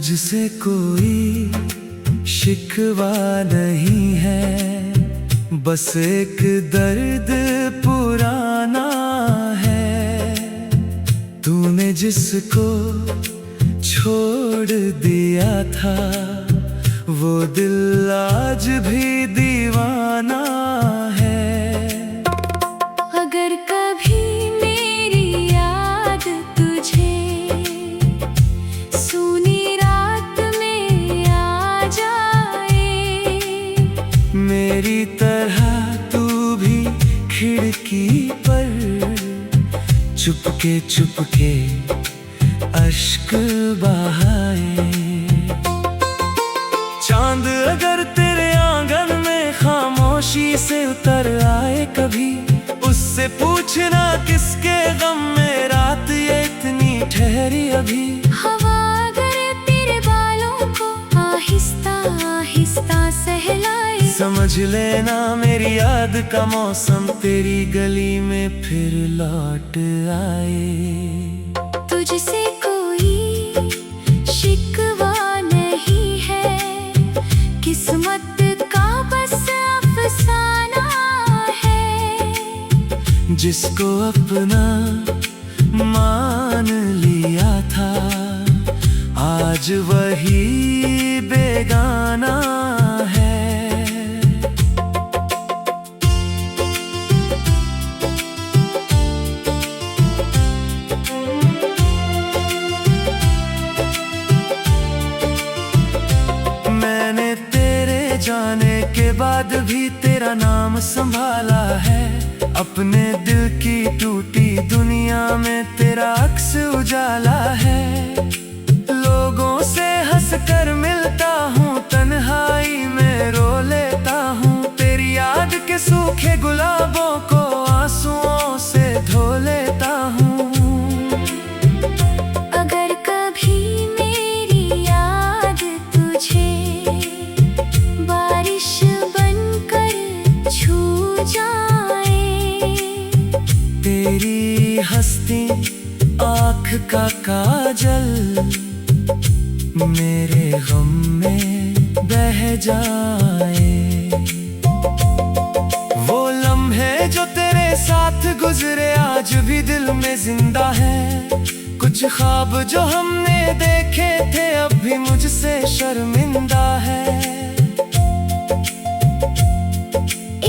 तुझसे कोई शिकवा नहीं है, बस एक दर्द पुराना है। तूने जिसको छोड़ दिया था, वो दिल आज भी दीवाना है। अगर कभी मेरी याद तुझे सूनी रात में आ जाए, मेरी तरह तू भी खिड़की पर चुपके चुपके अश्क बहाए। चांद अगर तेरे आंगन में खामोशी से उतर आए कभी, उससे पूछना किसके गम में रात ये इतनी ठहरी अभी। हवा अगर तेरे बालों को आहिस्ता आहिस्ता सहलाए, समझ लेना मेरी याद का मौसम तेरी गली में फिर लौट आए। तुझसे कोई शिकवा नहीं है, किस्मत का बस अफसाना है। जिसको अपना मान लिया था, आज वही बेगाना है। मैंने तेरे जाने के बाद भी तेरा नाम संभाला है। अपने दिल की टूटी दुनिया में तेरा अक्स उजाला है। लोगों से हंसकर मिलता हूँ, तन्हाई में रो लेता हूँ। तेरी याद के सूखे गुलाबों को आंसुओं से धो लेता हूँ। अगर कभी मेरी याद तुझे बारिश बनकर छू जाए, तेरी हस्ती आँख का काजल मेरे गम में बह जाए। वो लम्हे जो तेरे साथ गुजरे आज भी दिल में जिंदा है। कुछ ख्वाब जो हमने देखे थे अब भी मुझसे शर्मिंदा है।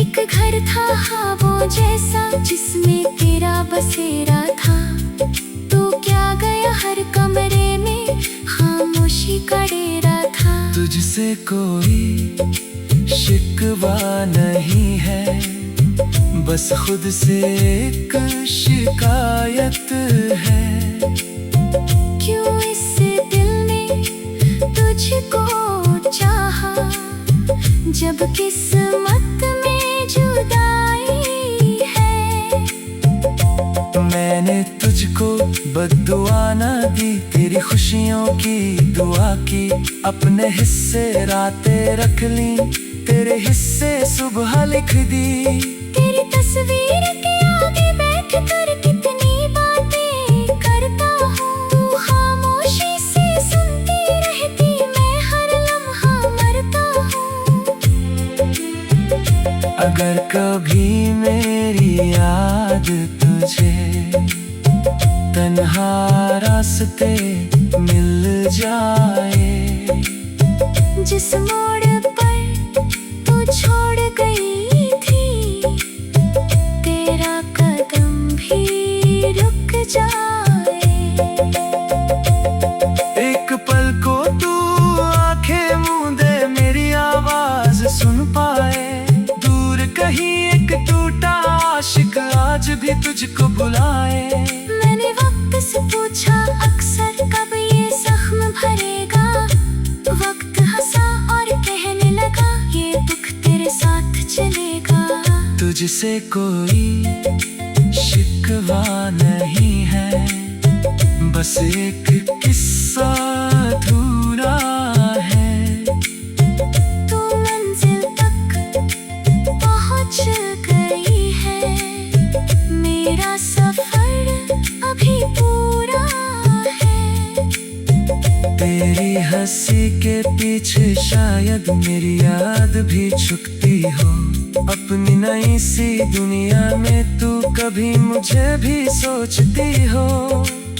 एक घर था ख्वाबों जैसा जिसमें तेरा बसेरा था। तू क्या गया हर कमरे में खामोशी का डेरा था। तुझसे कोई शिकवा नहीं है, बस खुद से एक शिकायत है। क्यों इस दिल ने तुझको चाहा, जब किस्मत में जुदाई है। मैंने तुझको बद्दुआ ना दी, तेरी खुशियों की दुआ की। अपने हिस्से रातें रख ली, तेरे हिस्से सुबह लिख दी। तेरी तस्वीर के आगे बैठ कर कितनी बातें करता हूँ। तू खामोशी से सुनती रहती, मैं हर लम्हा मरता हूँ। अगर कभी मेरी याद तुझे तन्हा रास्ते मिल जाए, जिस मोड़ पर तू छोड़ गई थी, तेरा कदम भी रुक जाए। एक पल को तू आंखें मूंदे मेरी आवाज सुन पाए। दूर कहीं एक टूटा आशिक आज भी तुझको बुलाए। मैंने वक्त से पूछा अक्सर कब ये जख्म भरेगा। वक्त हंसा और कहने लगा ये दुख तेरे साथ चलेगा। तुझसे कोई शिकवा नहीं है, बस एक किस्सा अधूरा है। तू मंजिल तक पहुंच गई है, मेरा सफर अभी पूरा है। तेरी हंसी शायद मेरी याद भी चुकती हो अपनी नई सी दुनिया में, तू कभी मुझे भी सोचती हो।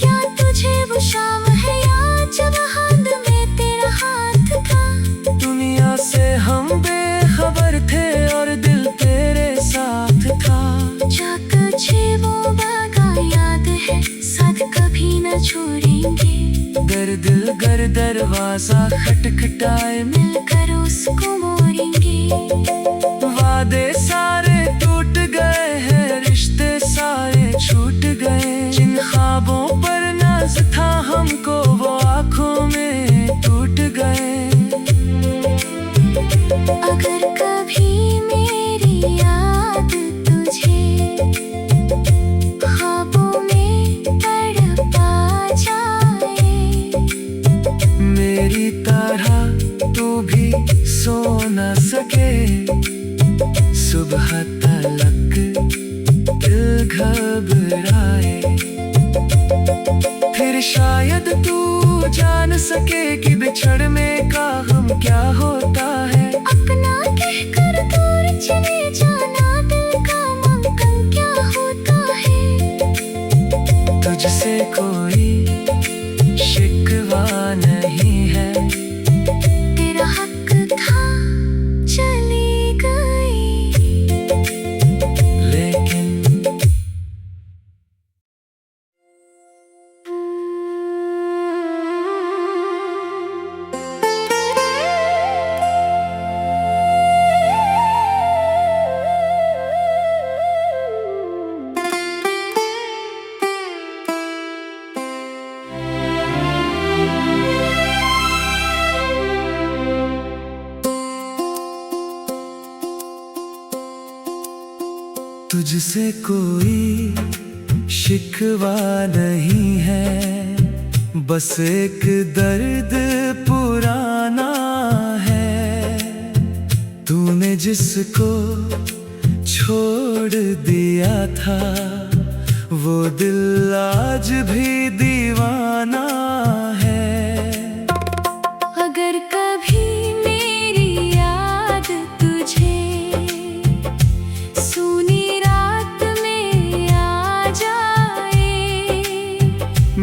क्या तुझे वो शाम है याद जब हाथ में तेरा हाथ था? दुनिया से हम बेखबर थे और दिल तेरे साथ था। जा तुझे वो बागा याद है, साथ कभी न छोड़ेंगे। गर दरवाजा खटखटाए, मिलकर उसको मोड़ेंगे। वादे सारे टूट गए हैं, रिश्ते सारे छूट गए। जिन ख्वाबों पर नाज था हमको, वो आंखों में टूट गए। अगर कभी मेरी याद तुझे ख्वाबों में तड़पा जाए, मेरी तरह तू भी सो न सके, सुबह तलक दिल घबराए। फिर शायद तू जान सके कि बिछड़ने का गम क्या होता है। अपना कहकर दूर चले जाना दिल का मंकन क्या होता है। तुझसे कोई शिकवा नहीं है, तेरा हक था चली गई। लेकिन तुझसे कोई शिकवा नहीं है, बस एक दर्द पुराना है। तूने जिसको छोड़ दिया था, वो दिल आज भी दीवाना है। अगर कभी मेरी याद तुझे सूनी रात में आ जाए,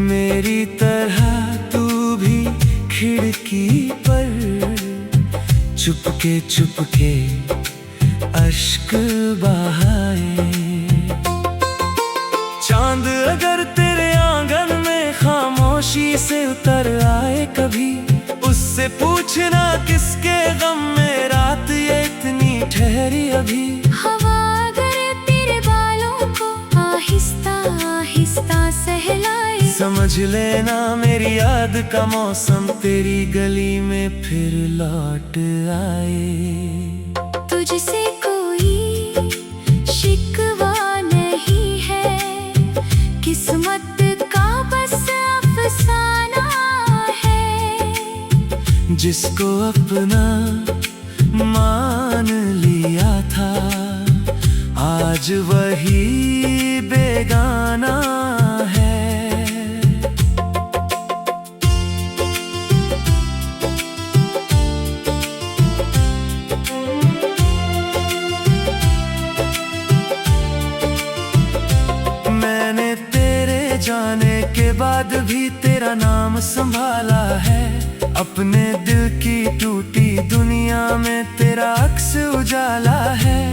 मेरी तरह तू भी खिड़की पर चुपके चुपके अश्क बहाए। चांद अगर तेरे आंगन में खामोशी से उतर आए कभी, उससे पूछना किसके गम में रात ये इतनी ठहरी अभी। हवा अगर तेरे बालों को आहिस्ता आहिस्ता सहलाए, समझ लेना मेरी याद का मौसम तेरी गली में फिर लौट आए। तुझसे कोई शिकवा नहीं है, किस्मत का बस अफसाना है। जिसको अपना मान लिया था, आज वही बेगाना है। मैंने तेरे जाने के बाद भी तेरा नाम संभाला है। अपने दिल की टूटी दुनिया में तेरा अक्स उजाला है।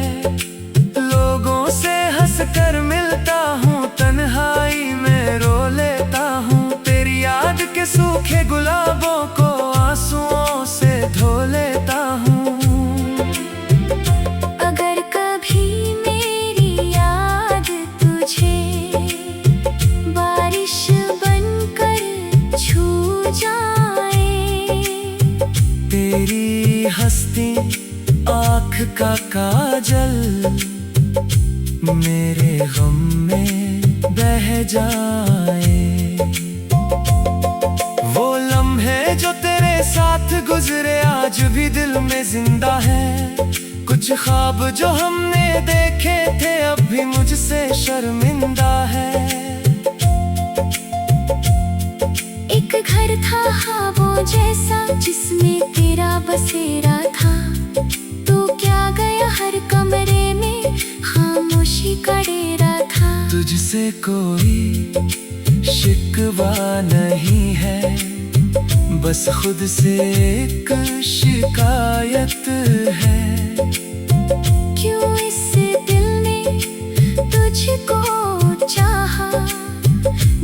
लोगों से हंस कर मिलता हूँ, तन्हाई में रो लेता हूँ। तेरी याद के सूखे गुलाबों को आंसुओं से धो लेता हूँ। अगर कभी मेरी याद तुझे बारिश बनकर छू जाए, तेरी हस्ती आँख का काजल मेरे गम में बह जाए। वो लम्हे जो तेरे साथ गुजरे आज भी दिल में जिंदा है। कुछ ख्वाब जो हमने देखे थे अब भी मुझसे शर्मिंदा है। एक घर था ख्वाबों जैसा जिसमें तेरा बसेरा था। तू क्या गया हर कमरे में, खामोशी का डेरा था। तुझसे कोई शिकवा नहीं है, बस खुद से एक शिकायत है। क्यों इस दिल ने तुझको चाहा,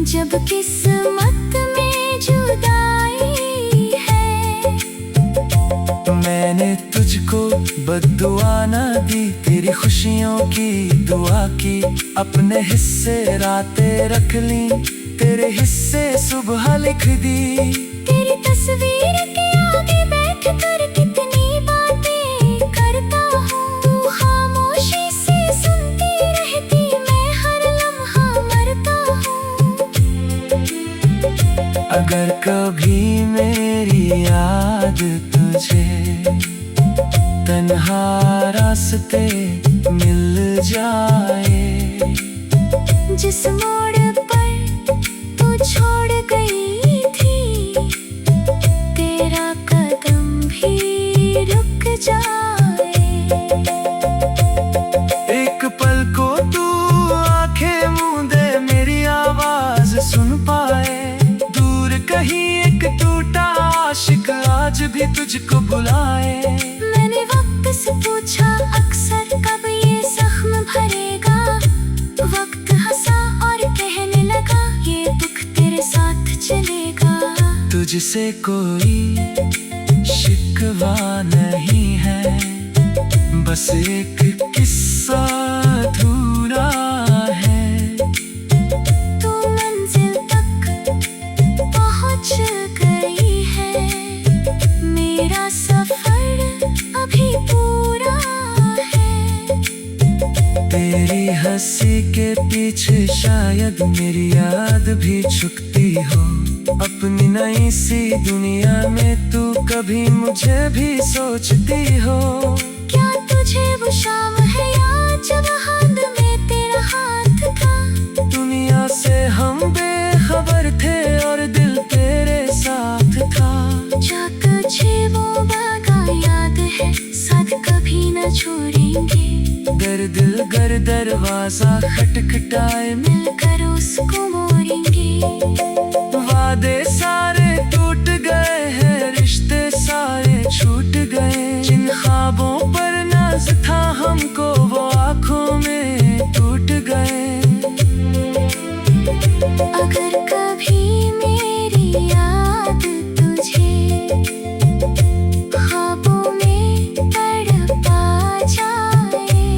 जब किस्मत में जुदाई है। मैंने तुझको बद्दुआ ना दी, तेरी खुशियों की दुआ की। अपने हिस्से रातें रख ली, तेरे हिस्से सुबह लिख दी। तेरी तस्वीर के आगे बैठ कर कितनी बातें करता हूँ। तू खामोशी से सुनती रहती, मैं हर लम्हा मरता हूँ। अगर कभी मेरी याद तुझे तन्हा रास्ते मिल जाए, जिस मोड़ पर तू छोड़ गई थी, तेरा कदम भी रुक जाए। एक पल को तू आंखें मूंदे, मेरी आवाज सुन पाए। दूर कहीं एक टूटा आशिक आज भी तुझको बुलाए। मैंने वक्त से पूछा अक्सर, कब ये जख्म भरेगा। वक्त हंसा और कहने लगा, ये दुख तेरे साथ चलेगा। तुझसे कोई शिकवा नहीं है, बस एक किस्सा अधूरा है। तू मंजिल तक पहुंच गई है, मेरा सफर अभी पूरा है। तेरी हंसी के पीछे शायद मेरी याद भी छुपती हो। अपनी नई सी दुनिया में तू कभी मुझे भी सोचती हो। क्या तुझे वो शाम है याद, जब हाथ में तेरा हाथ था। दुनिया से हम बेखबर थे और दिल तेरे साथ था। जा तुझे वो वादा याद है, साथ कभी न छोड़ेंगे। गर दरवाजा खटखटाए, मिलकर उसको मोड़ेंगे। वादे सारे टूट गए हैं, रिश्ते सारे छूट गए। जिन ख्वाबों पर नाज था हमको, वो आंखों में टूट गए। अगर कभी मेरी याद तुझे ख्वाबों में तड़पा जाए,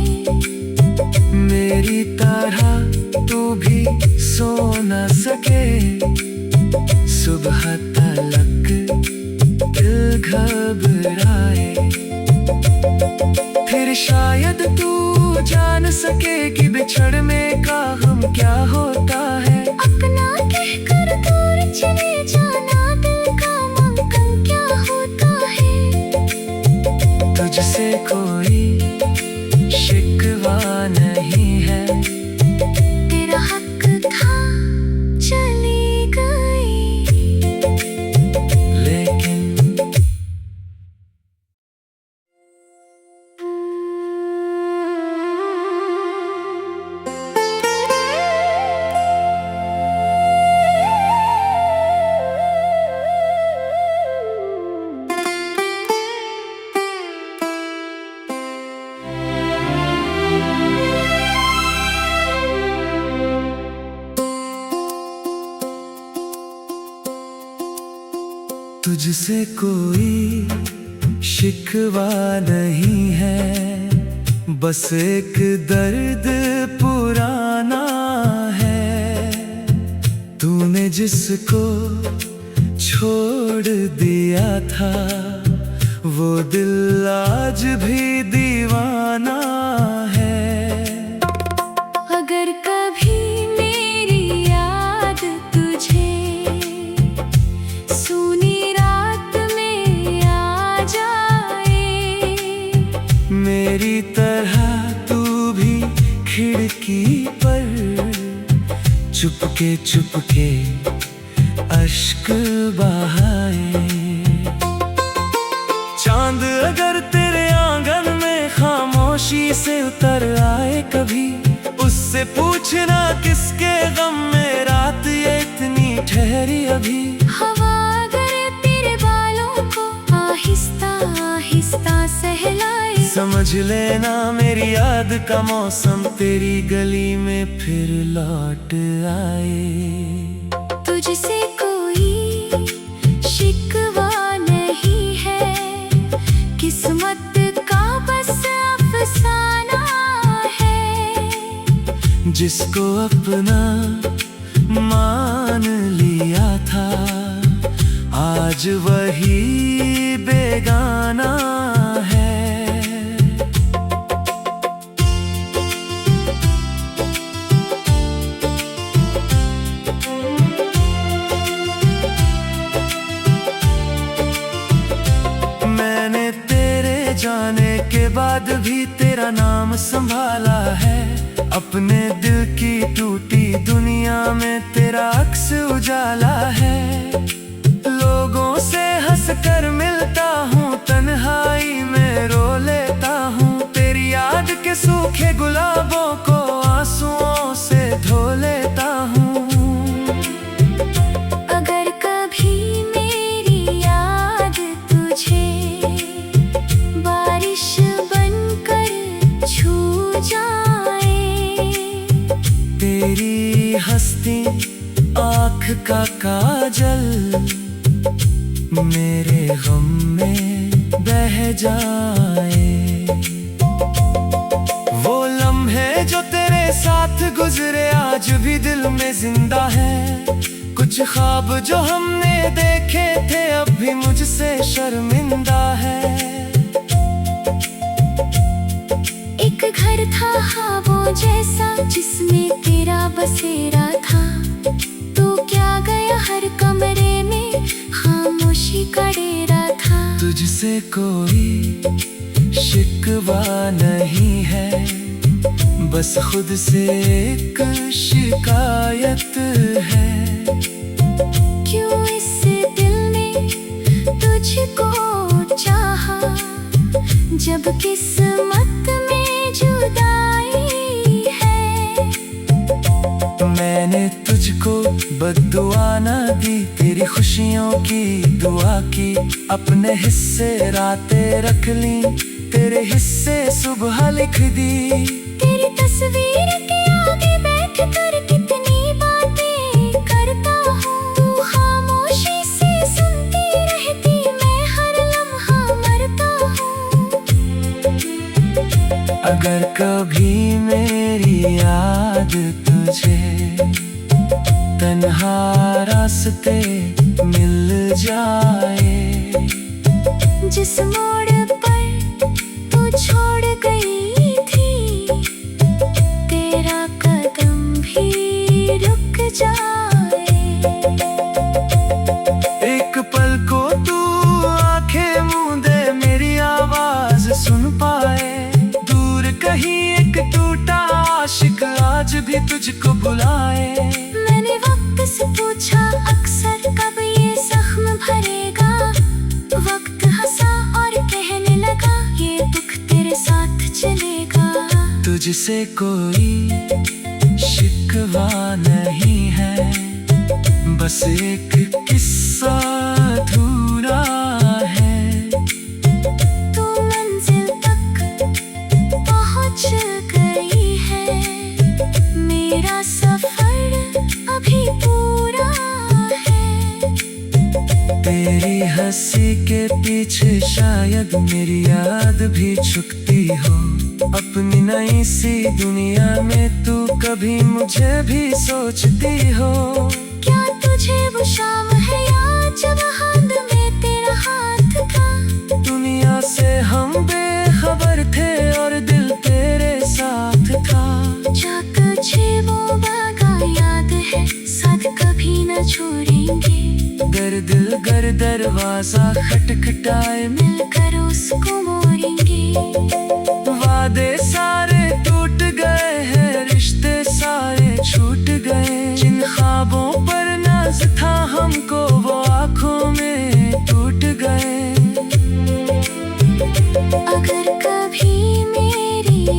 मेरी तरह तू भी सो न सके। सुबह तलक दिल घबराए, फिर शायद तू जान सकेगी बिछड़ने का हम क्या होता है। अपना कहकर दूर चले जाना, दिल का मंगल क्या होता है। तुझसे कोई शिकवा नहीं है, तेरा हक था चली गई। लेकिन तुझसे कोई शिकवा नहीं है, बस एक दर्द पुराना है। तूने जिसको छोड़ दिया था, वो दिल आज भी दीवाना है। अगर कभी मेरी याद तुझे सूनी रात में आ जाए, मेरी तरह तू भी खिड़की पर चुपके चुपके अश्क बहाए। खामोशी से उतर आए कभी, उससे पूछना किसके गम में रात ये इतनी ठहरी अभी। हवा अगर तेरे बालों को आहिस्ता आहिस्ता सहलाए, समझ लेना मेरी याद का मौसम तेरी गली में फिर लौट आए। तुझसे कोई शिकवा नहीं है, किस्मत का बस अफसाना है। जिसको अपना मान लिया था आज वही बेगाना है। मैंने तेरे जाने के बाद भी तेरा नाम संभाला है, अपने दिल की टूटी दुनिया में तेरा अक्स उजाला है। लोगों से हंस कर मिलता हूँ, तन्हाई में रो लेता हूँ, तेरी याद के सूखे गुलाबों को आंसुओं से धो लेता हूँ। अगर कभी मेरी याद तुझे बारिश बनकर छू जाए, तेरी हस्ती आँख का काजल मेरे गम में बह जाए। वो लम्हे जो तेरे साथ गुजरे आज भी दिल में जिंदा है, कुछ ख्वाब जो हमने देखे थे अब भी मुझसे शर्मिंदा है। एक घर था ख्वाबों जैसा जिसमें तेरा बसेरा था, तो क्या गया हर कमरे में खामोशी का डेरा था। तुझसे कोई शिकवा नहीं है, बस खुद से एक शिकायत है। क्यों इस दिल ने तुझको चाहा जब किस्मत में जुदाई है। मैंने तुझको बद्दुआ ना दी, तेरी खुशियों की दुआ की, अपने हिस्से रातें रख ली, तेरे हिस्से सुबह लिख दी। तेरी तस्वीर के आगे बैठ कर कितनी बातें करता हूँ, तू खामोशी से सुनती रहती, मैं हर लम्हा मरता हूँ। अगर कभी मेरी याद तुझे तन्हा रास्ते मिल जाए, जिस मोड़ पर तू छोड़ गई थी, तेरा कदम भी रुक जाए। एक पल को तू आंखें मूंदे मेरी आवाज सुन पाए, दूर कहीं एक टूटा आशिक आज भी तुझको बुलाए। मैंने वक्त से पूछा अक्सर कब ये जख्म भरेगा, वक्त हंसा और कहने लगा ये दुख तेरे साथ चलेगा। तुझसे कोई शिकवा नहीं है, बस एक किस्सा अधूरा है। तू मंजिल तक पहुंच गई है, मेरा सफर अभी पूरा है। तेरी हंसी के पीछे शायद मेरी याद भी छुपती हो, अपनी नई सी दुनिया में तू कभी मुझे भी सोचती हो। क्या तुझे वो शाम है याद जब हाथ में तेरा हाथ था, दुनिया से हम बेखबर थे और दिल तेरे साथ था। क्या तुझे वो बागा याद है, साथ कभी न छोड़ेंगे, गर दरवाजा खटखटाए मिलकर उसको मोड़ेंगे। वादे सारे टूट गए हैं, रिश्ते सारे छूट गए, जिन ख्वाबों पर नाज था हमको वो आँखों में टूट गए। अगर कभी मेरी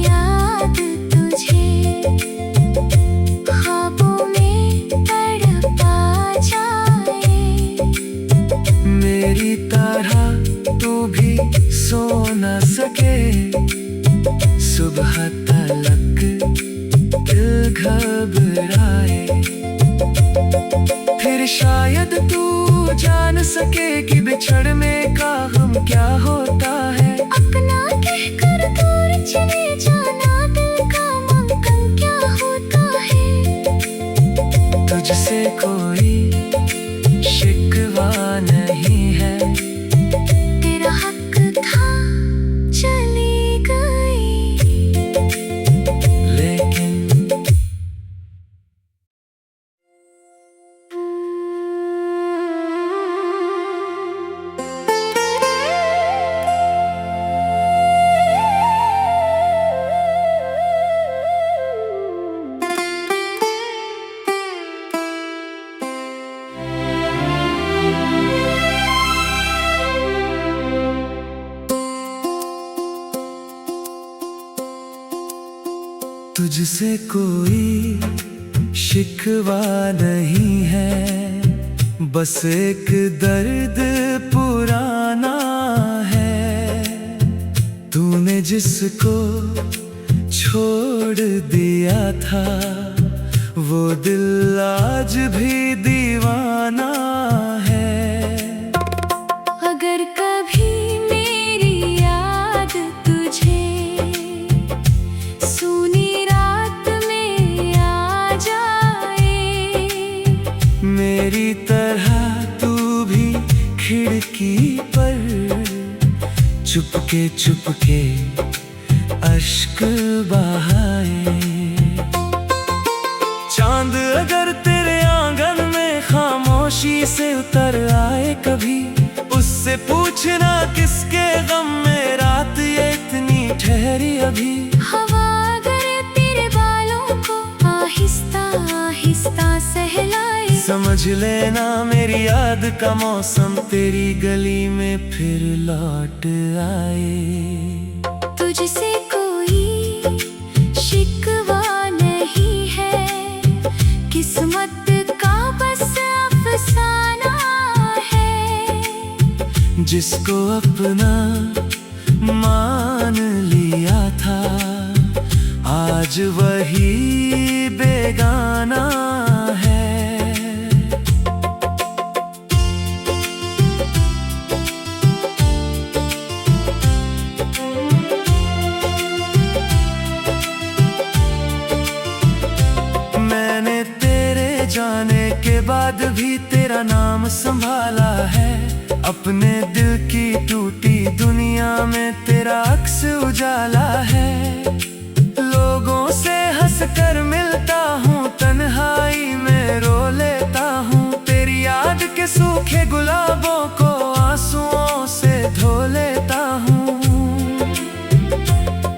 सुबह तलक दिल घबराए, फिर शायद तू जान सके कि बिछड़ने का गम क्या होता है। अपना कहकर दूर चले जाना दिल का मंगल क्या होता है। तुझसे कोई शिकवा नहीं है, तेरा हक था चली गई, लेकिन तुझसे कोई शिकवा नहीं है, बस एक दर्द पुराना है। तूने जिसको छोड़ दिया था वो दिल आज भी दीवाना है। अगर कभी मेरी याद तुझे सूनी रात में आ जाए, मेरी तरह तू भी खिड़की पर चुपके चुपके अश्क बहाए। चांद अगर तेरे आंगन में खामोशी से उतर आए कभी, उससे पूछना किसके गम में रात ये इतनी ठहरी अभी। हवा अगर तेरे बालों को आहिस्ता आहिस्ता सहलाए, समझ लेना मेरी याद का मौसम तेरी गली में फिर लौट आए। तुझसे कोई शिकवा नहीं है, किस्मत का बस अफसाना है। जिसको अपना मान लिया था आज वही बेगाना है। मैंने तेरे जाने के बाद भी तेरा नाम संभाला है, अपने दिल की टूटी दुनिया में तेरा अक्स उजाला है। लोगों से हंस कर मिलता हूँ, तन्हाई में रो लेता हूँ, तेरी याद के सूखे गुलाबों को आंसुओं से धो लेता हूँ।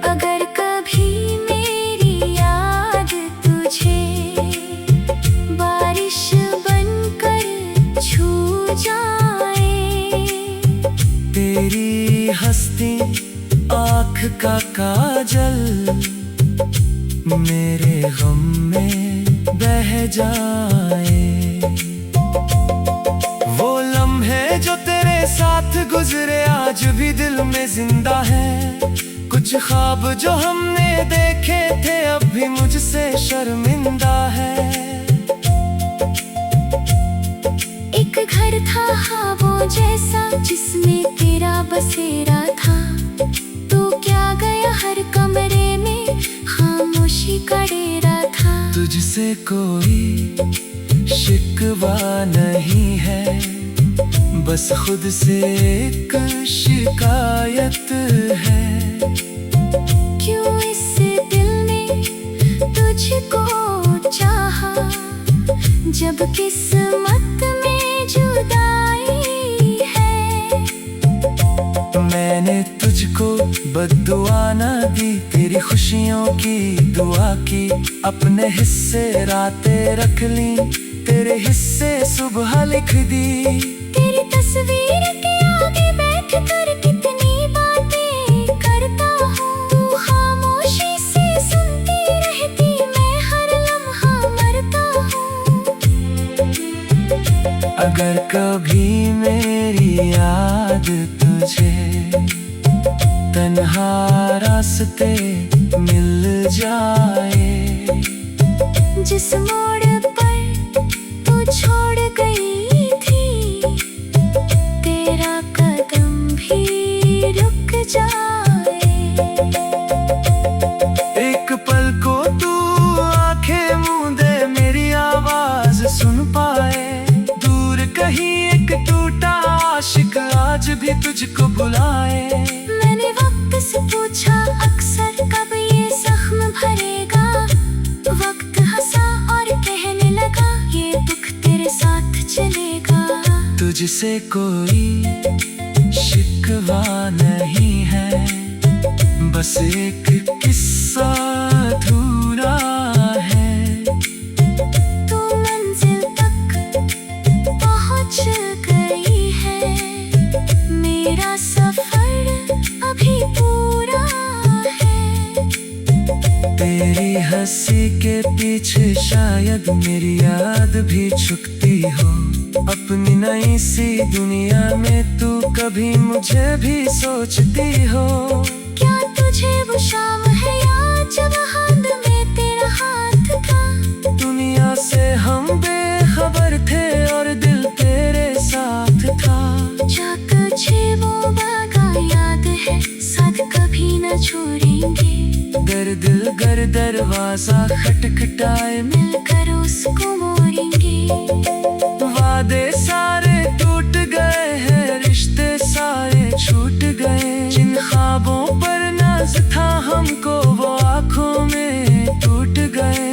अगर कभी मेरी याद तुझे बारिश बनकर छू जाए, तेरी हस्ती आँख का काजल मेरे गम में बह जाए। वो लम्हे जो तेरे साथ गुजरे आज भी दिल में जिंदा है, कुछ ख्वाब जो हमने देखे थे अब भी मुझसे शर्मिंदा है। एक घर था ख्वाबों जैसा जिसमें तेरा बसेरा था, तो क्या गया हर कमरे में खामोशी का डेरा था। तुझसे कोई शिकवा नहीं है, बस खुद से एक शिकायत है। क्यों इस दिल ने तुझको चाहा जब किस्मत में जुदाई है। मैंने तुझको बद्दुआ न दी, तेरी खुशियों की दुआ की, अपने हिस्से रातें रख ली, तेरे हिस्से सुबह लिख दी। तेरी तस्वीर के आगे बैठ कर कितनी बातें करता हूँ, तू खामोशी से सुनती रहती, मैं हर लम्हा मरता हूँ। अगर कभी मेरी याद तुझे तन्हा रास्ते मिल जाए। जिस मोड़ पर तू छोड़ गई थी, तेरा कदम भी रुक जाए। एक पल को तू आंखें मूंदे मेरी आवाज सुन पाए। दूर कहीं एक टूटा आशिक आज भी तुझको बुलाए। मैंने वक्त से पूछा अक्सर, कब ये जख्म भरेगा। वक्त हंसा और कहने लगा, ये दुख तेरे साथ चलेगा। तुझसे कोई शिकवा नहीं है, बस एक किस्सा अधूरा है। तू मंजिल तक पहुंच गई है, मेरा सफर अभी पूरा है। तेरी हंसी के पीछे शायद मेरी याद भी छुपती हो। अपनी नई सी दुनिया में तू कभी मुझे भी सोचती हो। क्या तुझे वो शाम है याद, जब हाथ में तेरा हाथ था। दुनिया से हम बेखबर थे और दिल तेरे साथ था। क्या तुझे वो वादा याद है, साथ कभी न छोड़ेंगे। गर दरवाजा खटखटाए, मिलकर उसको मोड़ेंगे। वादे सारे टूट गए हैं, रिश्ते सारे छूट गए। जिन ख्वाबों पर नाज था हमको, वो आंखों में टूट गए।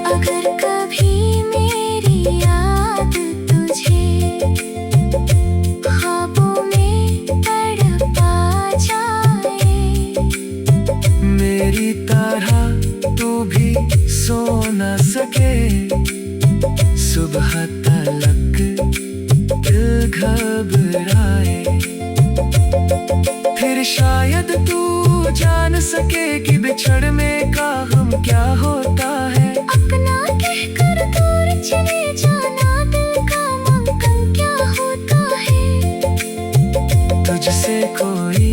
अगर कभी मेरी याद तुझे ख्वाबों में तड़पा जाए, मेरी तरह तू भी सो न सके। सुबह तलक दिल घबराए, फिर शायद तू जान सके कि बिछड़ने का गम क्या होता है। अपना कहकर दूर चले जाना, दिल का मंगन क्या होता है। तुझसे कोई